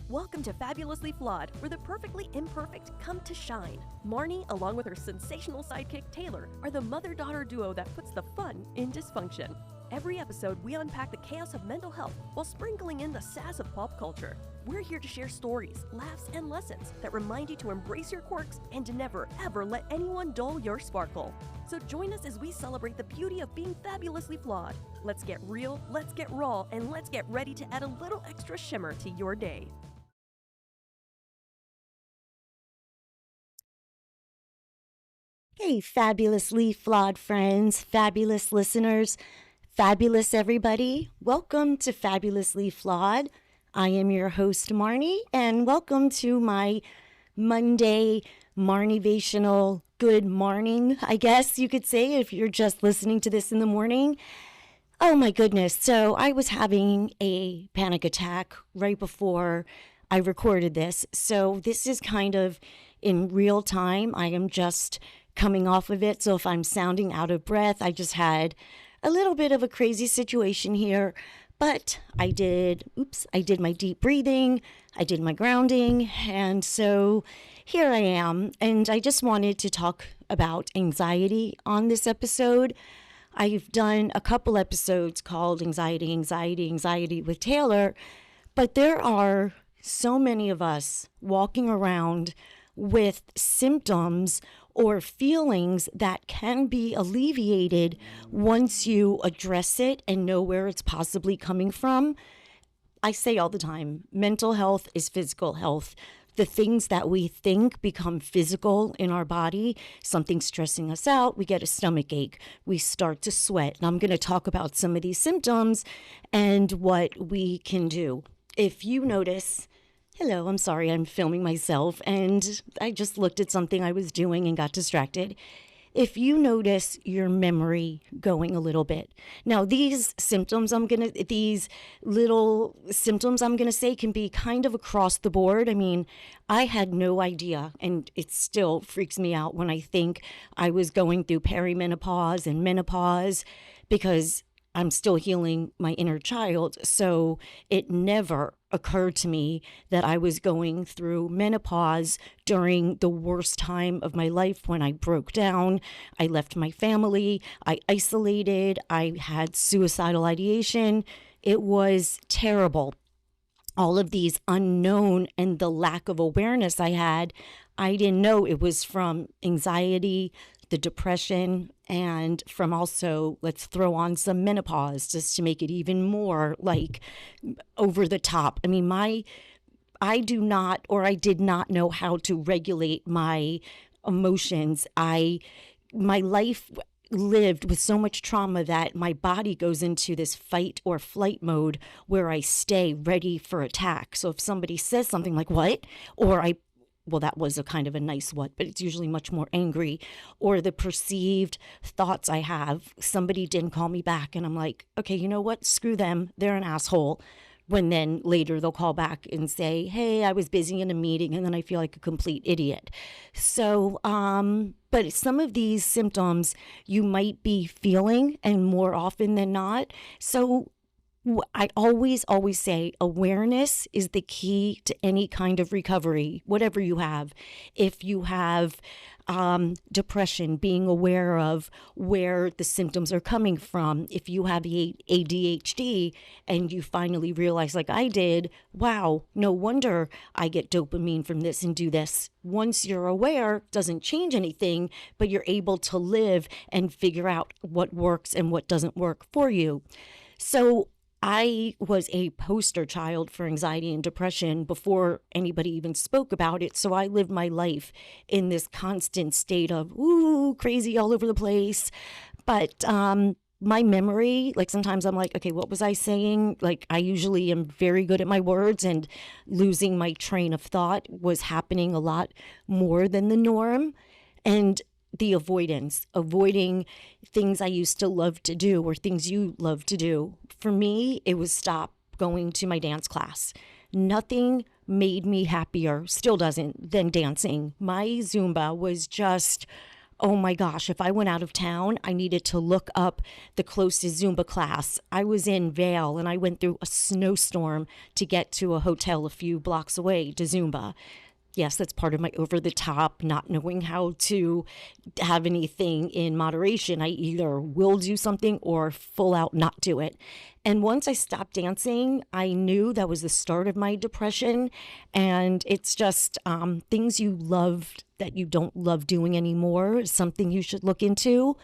Welcome to Fabulously Flawed, where the perfectly imperfect come to shine. Marni, along with her sensational sidekick Taylor, are the mother-daughter duo that puts the fun in dysfunction. Every episode, we unpack the chaos of mental health while sprinkling in the sass of pop culture. We're here to share stories, laughs, and lessons that remind you to embrace your quirks and to never, ever let anyone dull your sparkle. So join us as we celebrate the beauty of being fabulously flawed. Let's get real, let's get raw, and let's get ready to add a little extra shimmer to your day. Hey, fabulously flawed friends, fabulous listeners, fabulous everybody. Welcome to Fabulously Flawed. I am your host, Marni, and welcome to my Monday Marnivational good morning, I guess you could say, if you're just listening to this in the morning. Oh my goodness. So I was having a panic attack right before I recorded this. So this is kind of in real time. I am just coming off of it. So if I'm sounding out of breath, I just had a little bit of a crazy situation here. But I did my deep breathing, I did my grounding, and so here I am. And I just wanted to talk about anxiety on this episode. I've done a couple episodes called Anxiety with Taylor, but there are so many of us walking around with symptoms or feelings that can be alleviated once you address it and know where it's possibly coming from. I say all the time, mental health is physical health. The things that we think become physical in our body. Something stressing us out, we get a stomach ache, we start to sweat. And I'm going to talk about some of these symptoms and what we can do. If you notice, hello, I'm sorry, I'm filming myself and I just looked at something I was doing and got distracted. If you notice your memory going a little bit. Now, these little symptoms I'm going to say can be kind of across the board. I mean, I had no idea, and it still freaks me out when I think I was going through perimenopause and menopause because I'm still healing my inner child. So it never occurred to me that I was going through menopause during the worst time of my life when I broke down. I left my family. I isolated. I had suicidal ideation. It was terrible. All of these unknown and the lack of awareness I had, I didn't know it was from anxiety, the depression, and from also, let's throw on some menopause just to make it even more like over the top. I mean, I did not know how to regulate my emotions. My life lived with so much trauma that my body goes into this fight or flight mode where I stay ready for attack. So if somebody says something like, what? Or well, that was a kind of a nice what, but it's usually much more angry, or the perceived thoughts I have. Somebody didn't call me back and I'm like, okay, you know what? Screw them. They're an asshole. When then later they'll call back and say, hey, I was busy in a meeting, and then I feel like a complete idiot. So, but some of these symptoms you might be feeling, and more often than not. So I always say awareness is the key to any kind of recovery, whatever you have. If you have depression, being aware of where the symptoms are coming from. If you have ADHD and you finally realize, like I did, wow, no wonder I get dopamine from this and do this. Once you're aware, doesn't change anything, but you're able to live and figure out what works and what doesn't work for you. So I was a poster child for anxiety and depression before anybody even spoke about it. So I lived my life in this constant state of, crazy all over the place. But my memory, like sometimes I'm like, okay, what was I saying? Like I usually am very good at my words, and losing my train of thought was happening a lot more than the norm. And the avoiding things I used to love to do or things you love to do. For me, it was stop going to my dance class. Nothing made me happier, still doesn't, than dancing. My Zumba was just Oh my gosh, if I went out of town, I needed to look up the closest Zumba class. I was in Vail and I went through a snowstorm to get to a hotel a few blocks away to Zumba. Yes, that's part of my over the top, not knowing how to have anything in moderation. I either will do something or full out not do it. And once I stopped dancing, I knew that was the start of my depression. And it's just things you loved that you don't love doing anymore is something you should look into.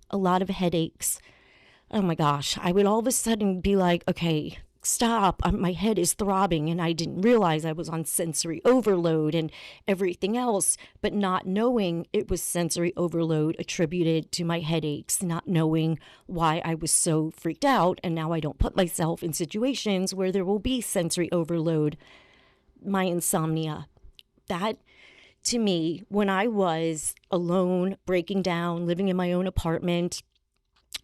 A lot of headaches. Oh my gosh, I would all of a sudden be like, okay, stop, my head is throbbing, and I didn't realize I was on sensory overload and everything else, but not knowing it was sensory overload attributed to my headaches, not knowing why I was so freaked out, and now I don't put myself in situations where there will be sensory overload. My insomnia, that to me, when I was alone, breaking down, living in my own apartment,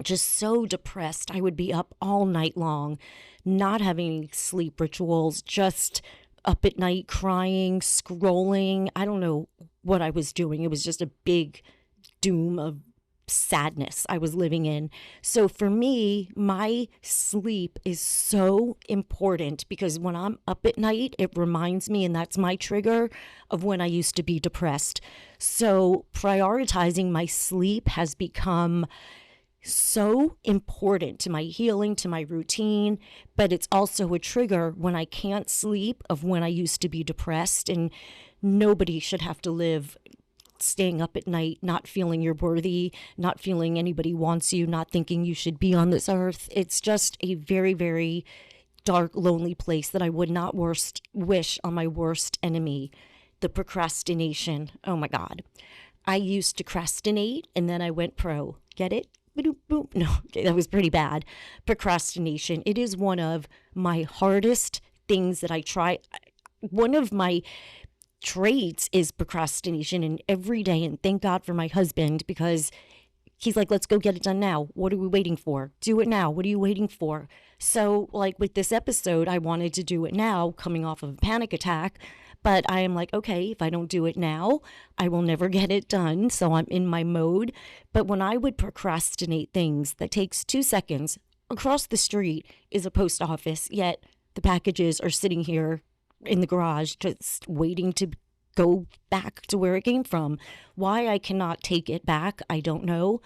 just so depressed, I would be up all night long, not having any sleep rituals, just up at night crying, scrolling. I don't know what I was doing. It was just a big doom of sadness I was living in. So for me, my sleep is so important because when I'm up at night, it reminds me, and that's my trigger of when I used to be depressed. So prioritizing my sleep has become so important to my healing, to my routine, but it's also a trigger when I can't sleep of when I used to be depressed. And nobody should have to live staying up at night, not feeling you're worthy, not feeling anybody wants you, not thinking you should be on this earth. It's just a very, very dark, lonely place that I would not wish on my worst enemy, the procrastination. Oh my God. I used to procrastinate and then I went pro. Get it? No, okay, that was pretty bad. Procrastination. It is one of my hardest things that I try. One of my traits is procrastination, and every day, and thank God for my husband, because he's like, let's go get it done now. What are we waiting for? Do it now. What are you waiting for? So like with this episode, I wanted to do it now, coming off of a panic attack. But I am like, okay, if I don't do it now, I will never get it done. So I'm in my mode. But when I would procrastinate things that takes 2 seconds, across the street is a post office, yet the packages are sitting here in the garage just waiting to go back to where it came from. Why I cannot take it back, I don't know.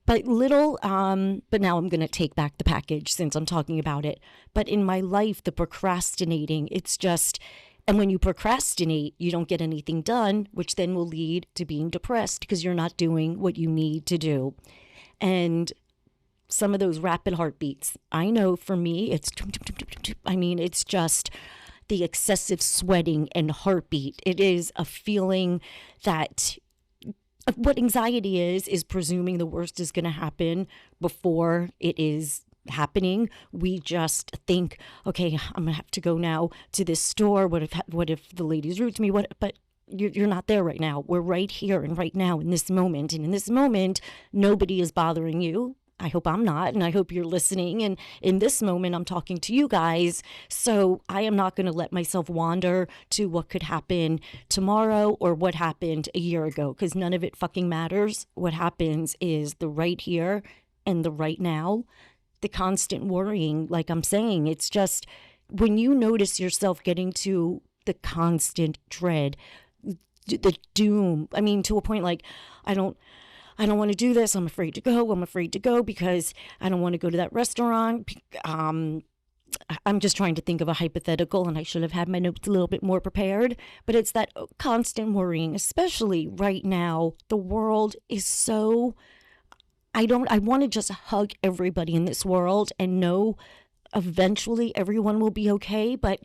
But but now I'm going to take back the package since I'm talking about it. But in my life, the procrastinating, it's just... And when you procrastinate, you don't get anything done, which then will lead to being depressed because you're not doing what you need to do. And some of those rapid heartbeats, I know for me, it's just the excessive sweating and heartbeat. It is a feeling that what anxiety is presuming the worst is going to happen before it is happening. We just think, okay, I'm gonna have to go now to this store. What if the lady's rude to me? But you're not there right now. We're right here and right now in this moment. And in this moment, nobody is bothering you. I hope I'm not, and I hope you're listening. And in this moment, I'm talking to you guys. So I am not going to let myself wander to what could happen tomorrow or what happened a year ago, because none of it fucking matters. What happens is the right here and the right now. The constant worrying, like I'm saying, it's just when you notice yourself getting to the constant dread, the doom, to a point like, I don't want to do this. I'm afraid to go because I don't want to go to that restaurant. I'm just trying to think of a hypothetical, and I should have had my notes a little bit more prepared, but it's that constant worrying, especially right now. The world is so... I want to just hug everybody in this world and know eventually everyone will be okay, but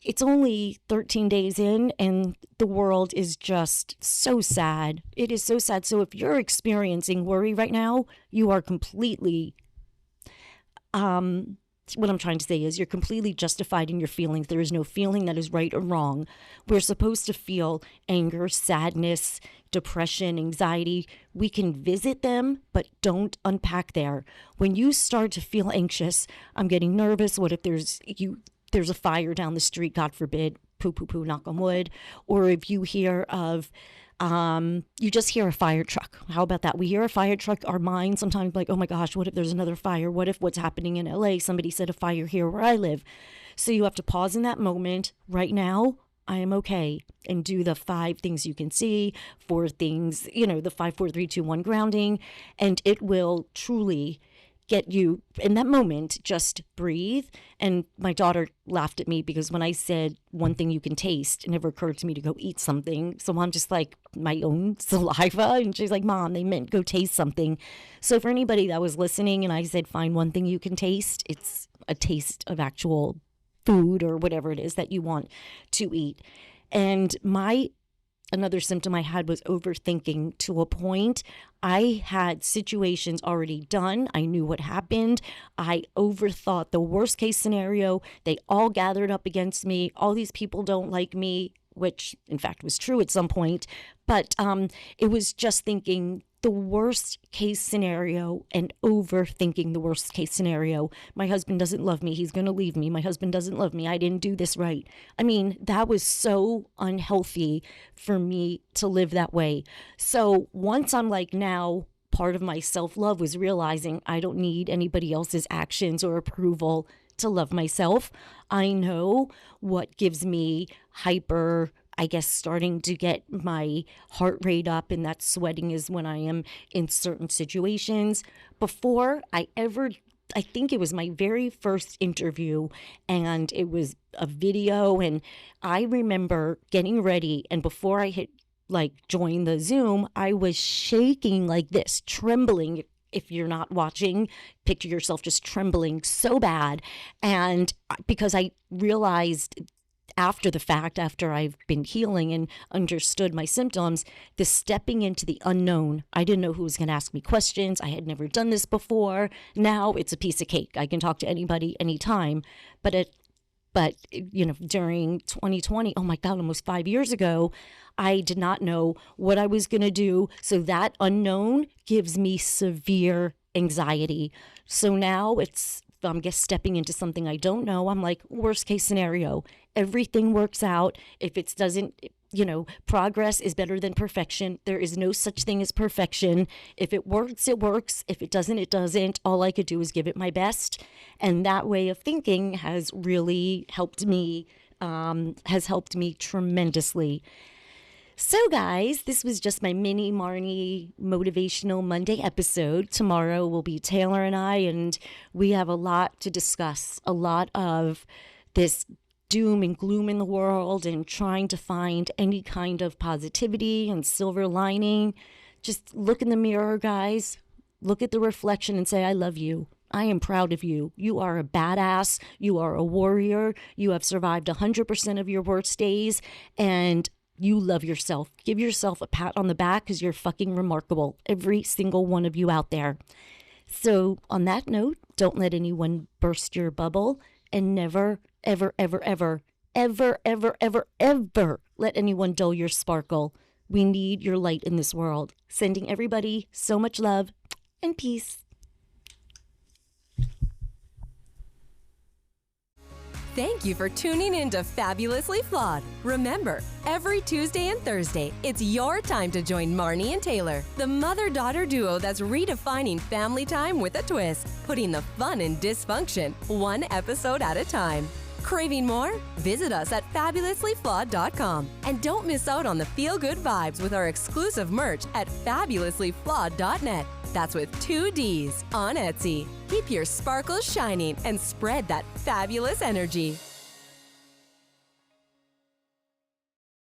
it's only 13 days in and the world is just so sad. It is so sad. So if you're experiencing worry right now, you are completely, what I'm trying to say is you're completely justified in your feelings. There is no feeling that is right or wrong. We're supposed to feel anger, sadness, depression, anxiety. We can visit them, but don't unpack there. When you start to feel anxious, I'm getting nervous. What if there's a fire down the street, God forbid, poo, knock on wood. Or if you hear of You just hear a fire truck. How about that? We hear a fire truck. Our mind sometimes like, oh my gosh, what if there's another fire? What if what's happening in LA? Somebody set a fire here where I live. So you have to pause in that moment. Right now, I am okay. And do the 5 things you can see, 4 things, the 5, 4, 3, 2, 1 grounding. And it will truly get you in that moment. Just breathe. And my daughter laughed at me because when I said one thing you can taste, it never occurred to me to go eat something. So I'm just like my own saliva. And she's like, Mom, they meant go taste something. So for anybody that was listening and I said, find one thing you can taste, it's a taste of actual food or whatever it is that you want to eat. And another symptom I had was overthinking to a point. I had situations already done. I knew what happened. I overthought the worst case scenario. They all gathered up against me. All these people don't like me, which in fact was true at some point. But it was just thinking the worst case scenario and overthinking the worst case scenario. My husband doesn't love me. He's going to leave me. My husband doesn't love me. I didn't do this right. I mean, that was so unhealthy for me to live that way. So once I'm like, now part of my self-love was realizing I don't need anybody else's actions or approval to love myself. I know what gives me starting to get my heart rate up, and that sweating is when I am in certain situations. Before I think it was my very first interview, and it was a video, and I remember getting ready, and before I hit join the Zoom, I was shaking like this, trembling. If you're not watching, picture yourself just trembling so bad. And because I realized after the fact, after I've been healing and understood my symptoms, the stepping into the unknown. I didn't know who was going to ask me questions. I had never done this before. Now it's a piece of cake. I can talk to anybody, anytime. But during 2020, oh my God, almost 5 years ago, I did not know what I was going to do. So that unknown gives me severe anxiety. So now I'm just stepping into something I don't know. I'm like, worst case scenario, everything works out. If it doesn't, progress is better than perfection. There is no such thing as perfection. If it works, it works. If it doesn't, it doesn't. All I could do is give it my best. And that way of thinking has really helped me, tremendously. So guys, this was just my mini Marni Motivational Monday episode. Tomorrow will be Taylor and I, and we have a lot to discuss, a lot of this doom and gloom in the world and trying to find any kind of positivity and silver lining. Just look in the mirror, guys. Look at the reflection and say, I love you. I am proud of you. You are a badass. You are a warrior. You have survived 100% of your worst days, and you love yourself. Give yourself a pat on the back because you're fucking remarkable. Every single one of you out there. So on that note, don't let anyone burst your bubble, and never, ever, ever, ever, ever, ever, ever, ever let anyone dull your sparkle. We need your light in this world. Sending everybody so much love and peace. Thank you for tuning in to Fabulously Flawed. Remember, every Tuesday and Thursday, it's your time to join Marni and Taylor, the mother-daughter duo that's redefining family time with a twist, putting the fun in dysfunction, one episode at a time. Craving more? Visit us at fabulouslyflawed.com. And don't miss out on the feel-good vibes with our exclusive merch at fabulouslyflawed.net. That's with 2 Ds on Etsy. Keep your sparkles shining and spread that fabulous energy.